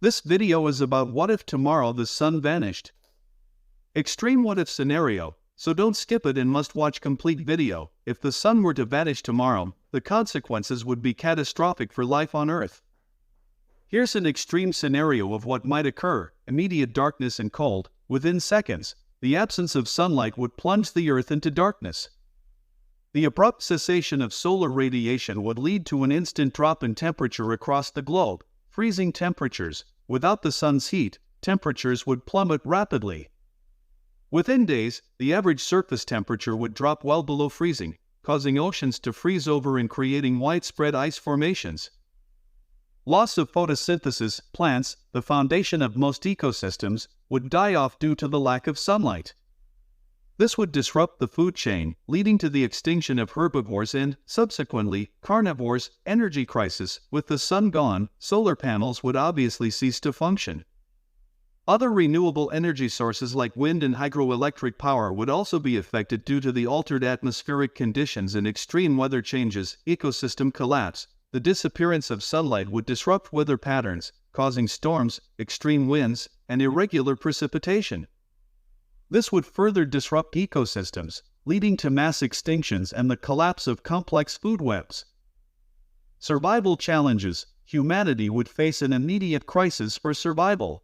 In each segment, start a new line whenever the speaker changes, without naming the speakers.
This video is about what if tomorrow the sun vanished. Extreme what if scenario, so don't skip it and must watch complete video. If the sun were to vanish tomorrow, the consequences would be catastrophic for life on Earth. Here's an extreme scenario of what might occur: immediate darkness and cold. Within seconds, the absence of sunlight would plunge the Earth into darkness. The abrupt cessation of solar radiation would lead to an instant drop in temperature across the globe, freezing temperatures. Without the sun's heat, temperatures would plummet rapidly. Within days, the average surface temperature would drop well below freezing, causing oceans to freeze over and creating widespread ice formations. Loss of photosynthesis. Plants, the foundation of most ecosystems, would die off due to the lack of sunlight. This would disrupt the food chain, leading to the extinction of herbivores and, subsequently, carnivores. Energy crisis. With the sun gone, solar panels would obviously cease to function. Other renewable energy sources like wind and hydroelectric power would also be affected due to the altered atmospheric conditions and extreme weather changes. Ecosystem collapse. The disappearance of sunlight would disrupt weather patterns, causing storms, extreme winds, and irregular precipitation. This would further disrupt ecosystems, leading to mass extinctions and the collapse of complex food webs. Survival challenges. Humanity would face an immediate crisis for survival.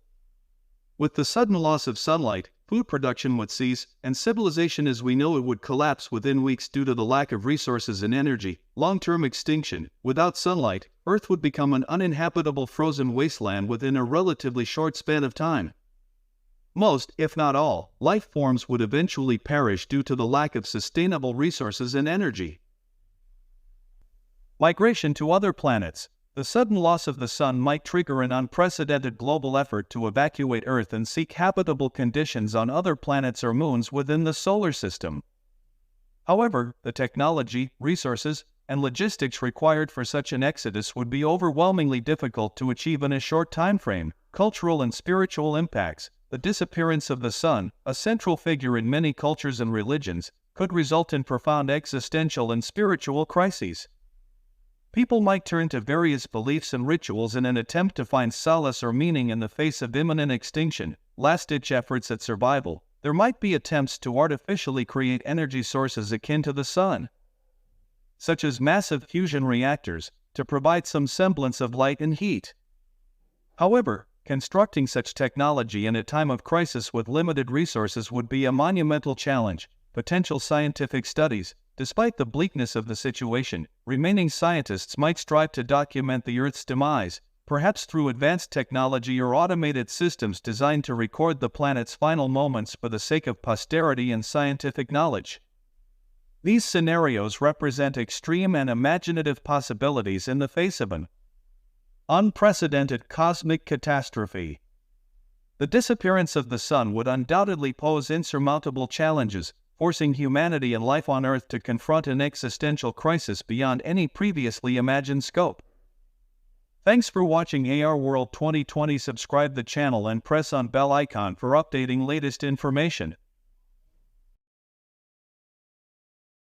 With the sudden loss of sunlight, food production would cease, and civilization as we know it would collapse within weeks due to the lack of resources and energy. Long-term extinction. Without sunlight, Earth would become an uninhabitable frozen wasteland within a relatively short span of time. Most, if not all, life forms would eventually perish due to the lack of sustainable resources and energy. Migration to other planets. The sudden loss of the sun might trigger an unprecedented global effort to evacuate Earth and seek habitable conditions on other planets or moons within the solar system. However, the technology, resources, and logistics required for such an exodus would be overwhelmingly difficult to achieve in a short time frame. Cultural and spiritual impacts. The disappearance of the sun, a central figure in many cultures and religions, could result in profound existential and spiritual crises. People might turn to various beliefs and rituals in an attempt to find solace or meaning in the face of imminent extinction. Last-ditch efforts at survival. There might be attempts to artificially create energy sources akin to the sun, such as massive fusion reactors, to provide some semblance of light and heat. However, constructing such technology in a time of crisis with limited resources would be a monumental challenge. Potential scientific studies. Despite the bleakness of the situation, remaining scientists might strive to document the Earth's demise, perhaps through advanced technology or automated systems designed to record the planet's final moments for the sake of posterity and scientific knowledge. These scenarios represent extreme and imaginative possibilities in the face of an unprecedented cosmic catastrophe. The disappearance of the sun would undoubtedly pose insurmountable challenges, forcing humanity and life on Earth to confront an existential crisis beyond any previously imagined scope. Thanks for watching ARWorld2020. Subscribe the channel and press on bell icon for updating latest information.